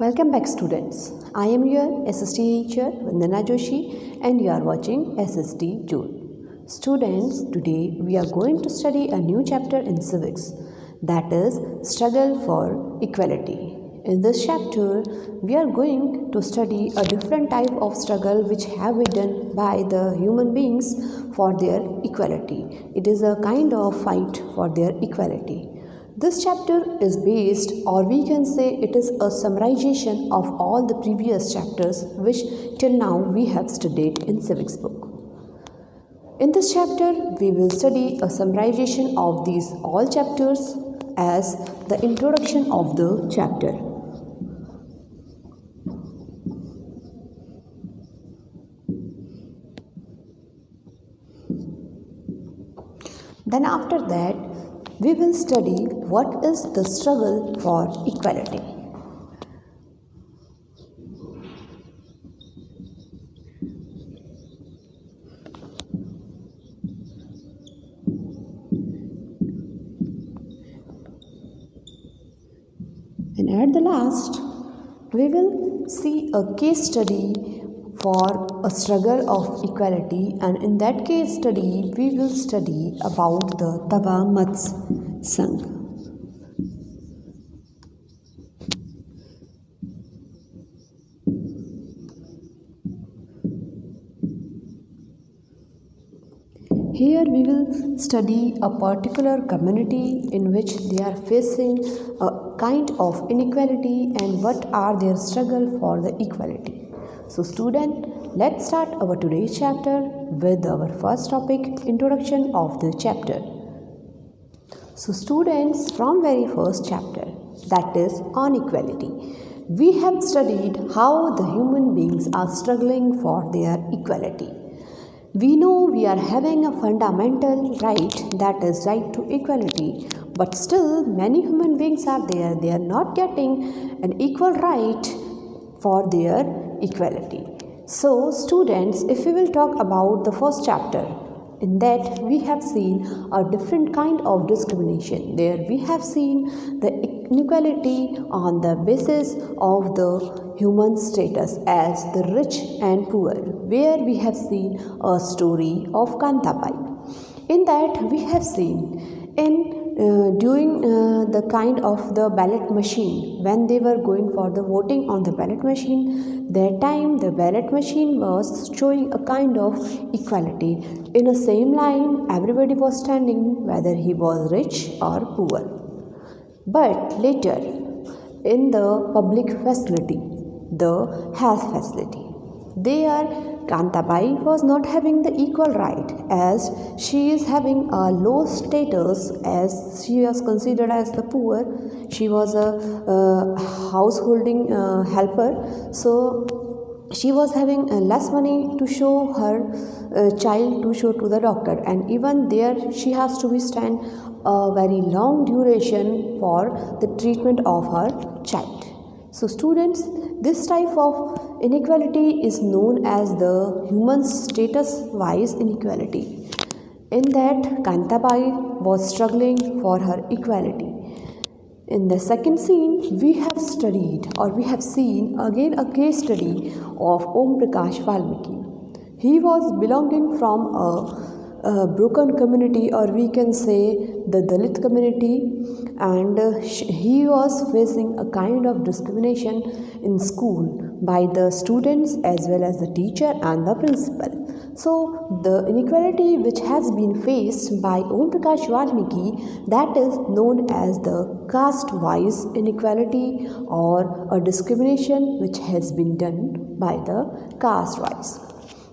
Welcome back, students. I am your SST teacher Vandana Joshi and you are watching SST June. Students, today we are going to study a new chapter in civics, that is Struggle for Equality. In this chapter, we are going to study a different type of struggle which have been done by the human beings for their equality. It is a kind of fight for their equality. This chapter is based, or we can say it is a summarization of all the previous chapters which till now we have studied in civics book. In this chapter, we will study a summarization of these all chapters as the introduction of the chapter. Then after that, we will study what is the struggle for equality. And at the last, we will see a case study for a struggle of equality, and in that case study we will study about the Tava Mats Sangh. Here we will study a particular community in which they are facing a kind of inequality and what are their struggle for the equality. So student, let's start our today's chapter with our first topic, introduction of the chapter. So students, from very first chapter, that is on equality, we have studied how the human beings are struggling for their equality. We know we are having a fundamental right, that is right to equality, but still many human beings are there, they are not getting an equal right for their equality. So students, if we will talk about the first chapter, in that we have seen a different kind of discrimination. There we have seen the inequality on the basis of the human status as the rich and poor, where we have seen a story of Kantabai. In that we have seen during the kind of the ballot machine, when they were going for the voting on the ballot machine, that time the ballot machine was showing a kind of equality. In the same line, everybody was standing, whether he was rich or poor. But later, in the public facility, the health facility, there Kantabai was not having the equal right, as she is having a low status, as she was considered as the poor. She was a householding helper, so she was having less money to show her child to show to the doctor, and even there she has to withstand a very long duration for the treatment of her child. So students, this type of inequality is known as the human status wise inequality. In that, Kantabai was struggling for her equality. In the second scene, we have studied, or we have seen again a case study of Om Prakash Valmiki. He was belonging from a broken community, or we can say the Dalit community, and he was facing a kind of discrimination in school by the students as well as the teacher and the principal. So the inequality which has been faced by Om Prakash Valmiki, that is known as the caste wise inequality, or a discrimination which has been done by the caste wise.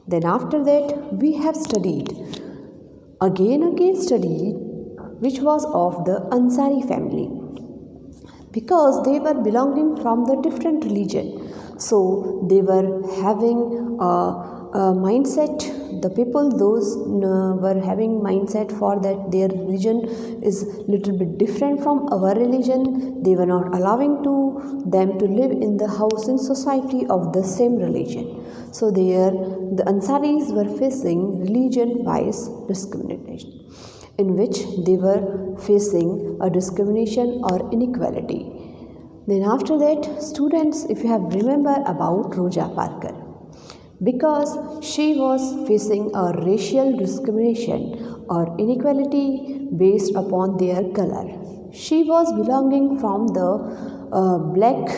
Then after that, we have studied again a case study which was of the Ansari family, because they were belonging from the different religion. So they were having a mindset, the people those were having mindset for that their religion is little bit different from our religion. They were not allowing to them to live in the housing society of the same religion. So there the Ansaris were facing religion wise discrimination, in which they were facing a discrimination or inequality. Then after that, students, if you have remember about Rosa Parker, because she was facing a racial discrimination or inequality based upon their color. She was belonging from the black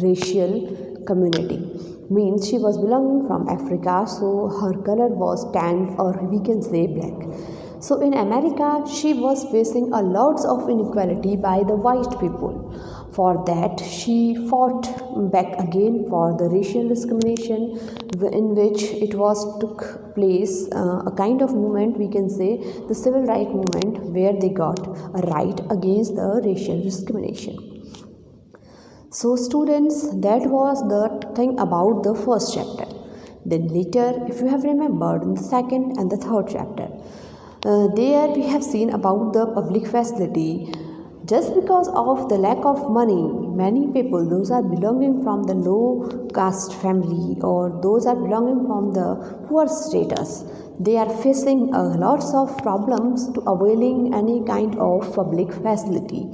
racial community, means she was belonging from Africa, so her color was tanned, or we can say black. So in America, she was facing a lots of inequality by the white people. For that, she fought back again for the racial discrimination, in which it was took place a kind of movement, we can say the civil rights movement, where they got a right against the racial discrimination. So students, that was the thing about the first chapter. Then later, if you have remembered, in the second and the third chapter, there we have seen about the public facility. Just because of the lack of money, many people, those are belonging from the low caste family, or those are belonging from the poor status, they are facing lots of problems to availing any kind of public facility,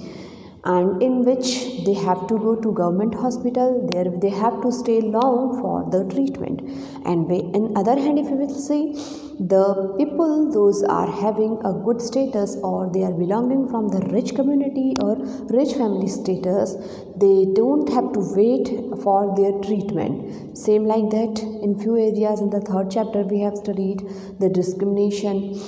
and in which they have to go to government hospital, there they have to stay long for the treatment. And on other hand, if you will see, the people, those are having a good status, or they are belonging from the rich community or rich family status, they don't have to wait for their treatment. Same like that, in few areas in the third chapter we have studied the discrimination,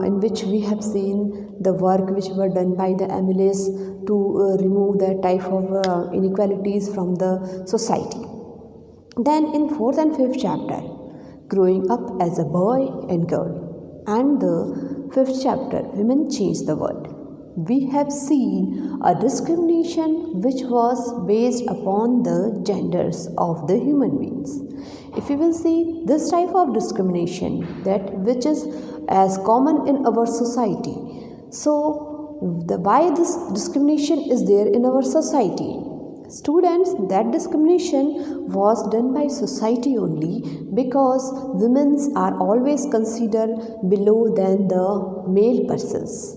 in which we have seen the work which were done by the MLAs to remove that type of inequalities from the society. Then in fourth and fifth chapter, growing up as a boy and girl, and the fifth chapter, women change the world, we have seen a discrimination which was based upon the genders of the human beings. If you will see this type of discrimination, that which is as common in our society, so why this discrimination is there in our society? Students, that discrimination was done by society only because women are always considered below than the male persons.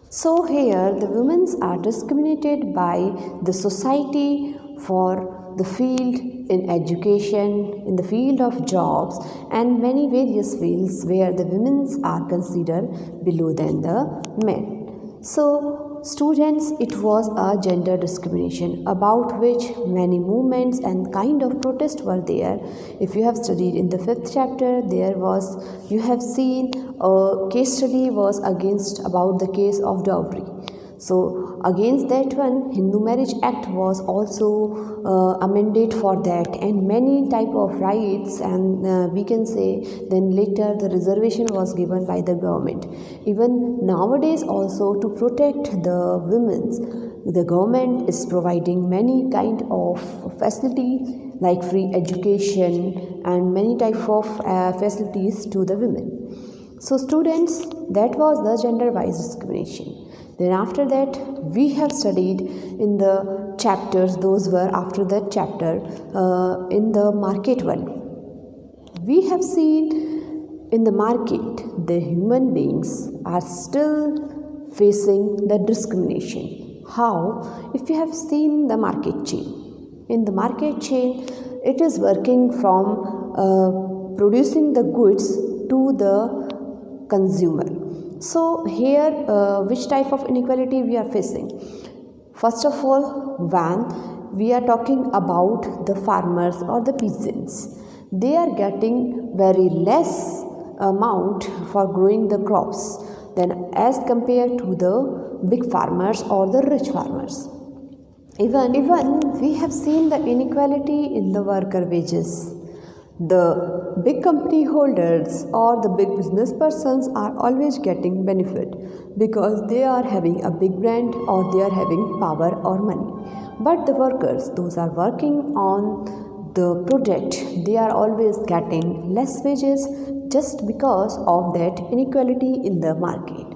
So here the women are discriminated by the society for the field in education, in the field of jobs, and many various fields where the women are considered below than the men. So students, it was a gender discrimination about which many movements and kind of protests were there. If you have studied in the fifth chapter, you have seen a case study was against about the case of dowry. So against that one, Hindu Marriage Act was also amended for that, and many type of rights, and we can say then later the reservation was given by the government. Even nowadays also, to protect the women, the government is providing many kind of facility like free education and many type of facilities to the women. So students, that was the gender wise discrimination. Then after that, we have studied in the chapters, those were after that chapter, in the market one. We have seen in the market, the human beings are still facing the discrimination. How? If you have seen the market chain. In the market chain, it is working from producing the goods to the consumer. So here, which type of inequality we are facing? First of all, when we are talking about the farmers or the peasants, they are getting very less amount for growing the crops than as compared to the big farmers or the rich farmers. Even we have seen the inequality in the worker wages. The big company holders or the big business persons are always getting benefit because they are having a big brand or they are having power or money. But the workers, those are working on the project, they are always getting less wages just because of that inequality in the market.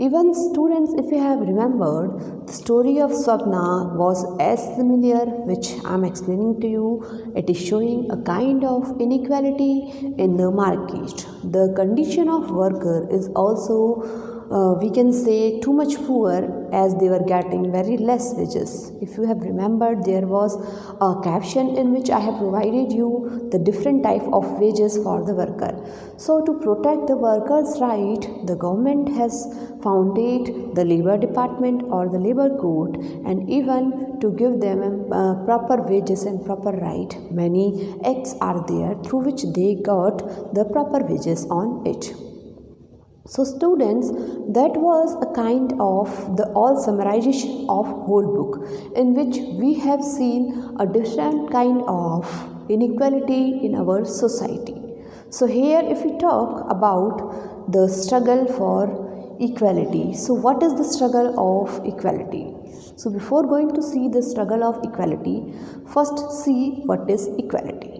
Even students, if you have remembered, the story of Swapna was as similar, which I am explaining to you. It is showing a kind of inequality in the market. The condition of worker is also we can say too much poor, as they were getting very less wages. If you have remembered, there was a caption in which I have provided you the different type of wages for the worker. So to protect the workers' right, the government has founded the labor department or the labor court, and even to give them proper wages and proper right, many acts are there through which they got the proper wages on it. So students, that was a kind of the all summarization of whole book, in which we have seen a different kind of inequality in our society. So here if we talk about the struggle for equality, so what is the struggle of equality? So before going to see the struggle of equality, first see what is equality.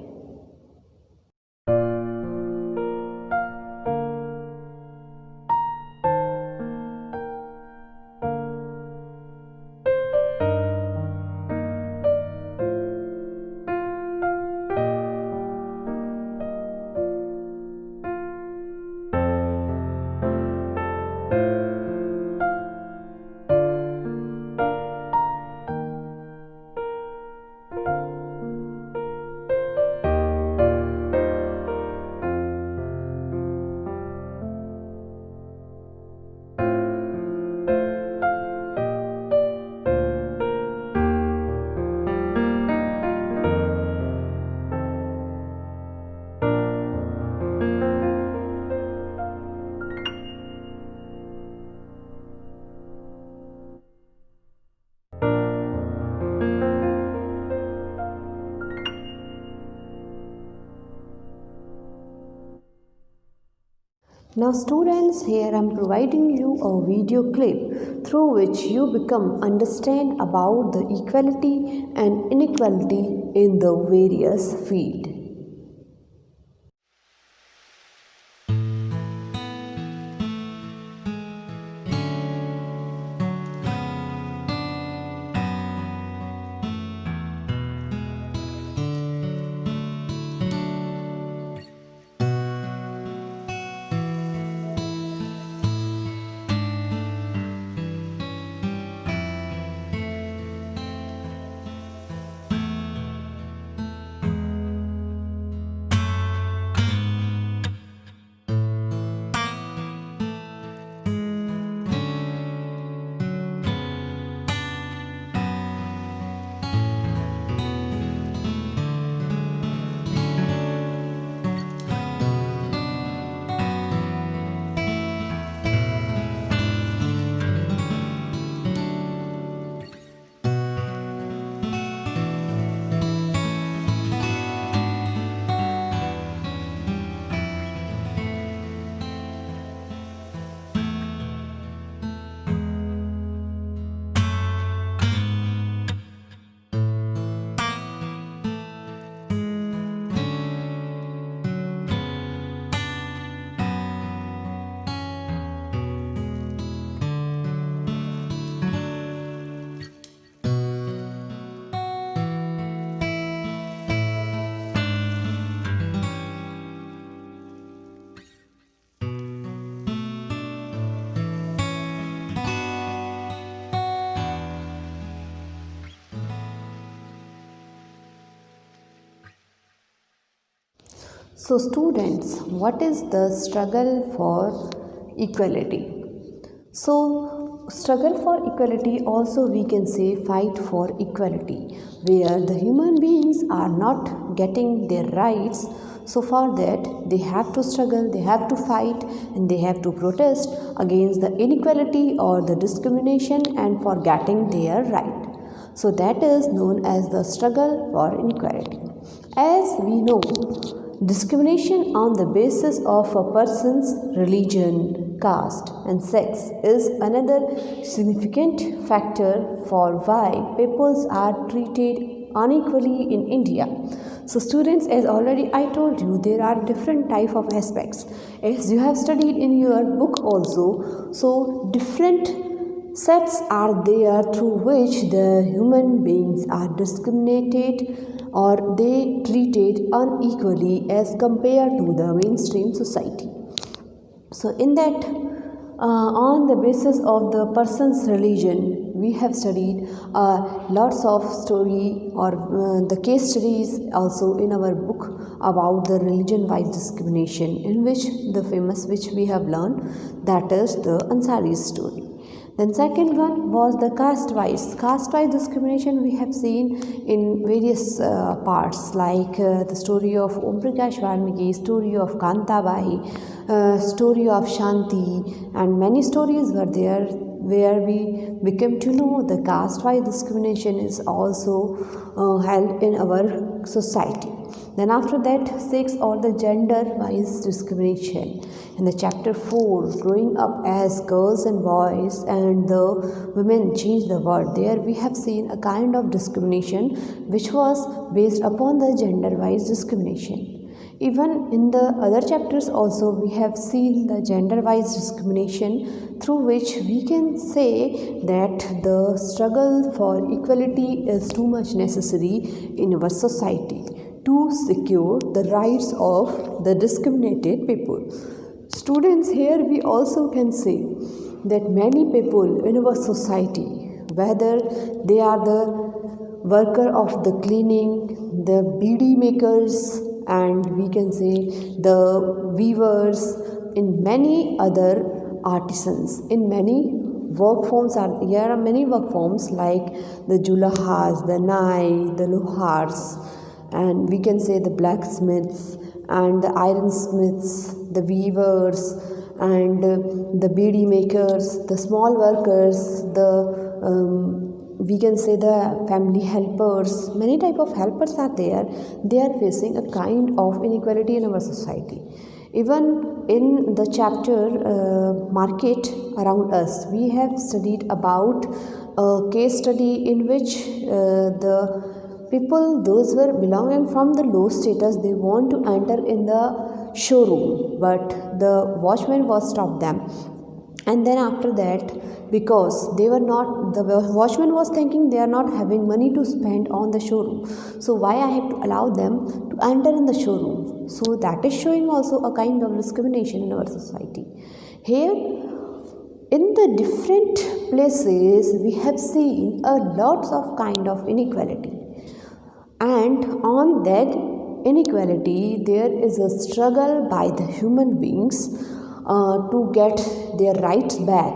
Now students, here I am providing you a video clip through which you become understand about the equality and inequality in the various field. So students, what is the struggle for equality? So struggle for equality, also we can say fight for equality, where the human beings are not getting their rights. So for that they have to struggle, they have to fight, and they have to protest against the inequality or the discrimination and for getting their right. So that is known as the struggle for inequality. As we know, discrimination on the basis of a person's religion, caste and sex is another significant factor for why peoples are treated unequally in India. So students, as already I told you, there are different type of aspects. As you have studied in your book also, so different sets are there through which the human beings are discriminated or they treated unequally as compared to the mainstream society. So in that On the basis of the person's religion, we have studied lots of story or the case studies also in our book about the religion-wise discrimination, in which the famous which we have learned, that is the Ansari story. Then second one was the caste-wise. Caste-wise discrimination we have seen in various parts, like the story of Om Prakash Valmiki, story of Kantabai, story of Shanti, and many stories were there where we became to know the caste-wise discrimination is also held in our society. Then after that, 6 or the gender-wise discrimination. In the chapter 4, growing up as girls and boys, and the women change the world. There we have seen a kind of discrimination which was based upon the gender-wise discrimination. Even in the other chapters also we have seen the gender-wise discrimination, through which we can say that the struggle for equality is too much necessary in our society to secure the rights of the discriminated people. Students, here we also can say that many people in our society, whether they are the worker of the cleaning, the beedi makers, and we can say the weavers, in many other artisans, in many work forms there are many work forms like the julahas, the nai, the lohars, and we can say the blacksmiths and the ironsmiths, the weavers and the beedi makers, the small workers, we can say the family helpers. Many type of helpers are there. They are facing a kind of inequality in our society. Even in the chapter market around us, we have studied about a case study in which the people, those were belonging from the low status, they want to enter in the showroom, but the watchman was stopped them. And then after that, because they were not, the watchman was thinking they are not having money to spend on the showroom, so why I have to allow them to enter in the showroom? So that is showing also a kind of discrimination in our society. Here in the different places we have seen a lots of kind of inequality, and on that inequality there is a struggle by the human beings to get their rights back.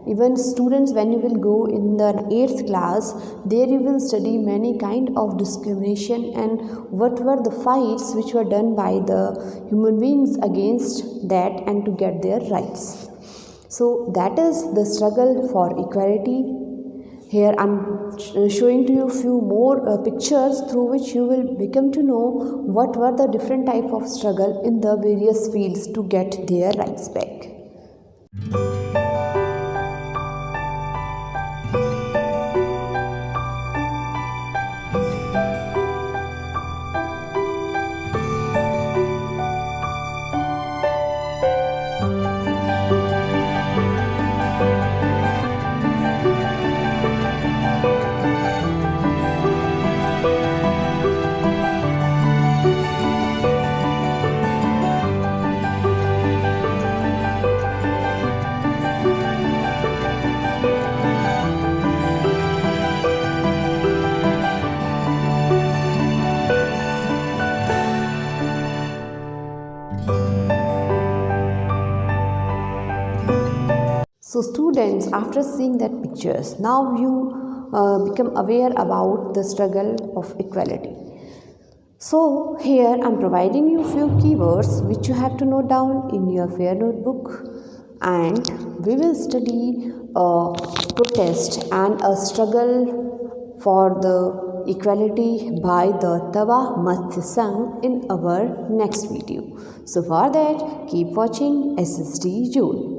Even students, when you will go in the 8th class, there you will study many kind of discrimination and what were the fights which were done by the human beings against that and to get their rights. So that is the struggle for equality. Here I am showing to you few more pictures through which you will become to know what were the different type of struggle in the various fields to get their rights back. So students, after seeing that pictures, now you become aware about the struggle of equality. So here I am providing you few keywords which you have to note down in your fair notebook, and we will study a protest and a struggle for the equality by the Tawa Matsya Sangh in our next video. So for that, keep watching SSD Zone.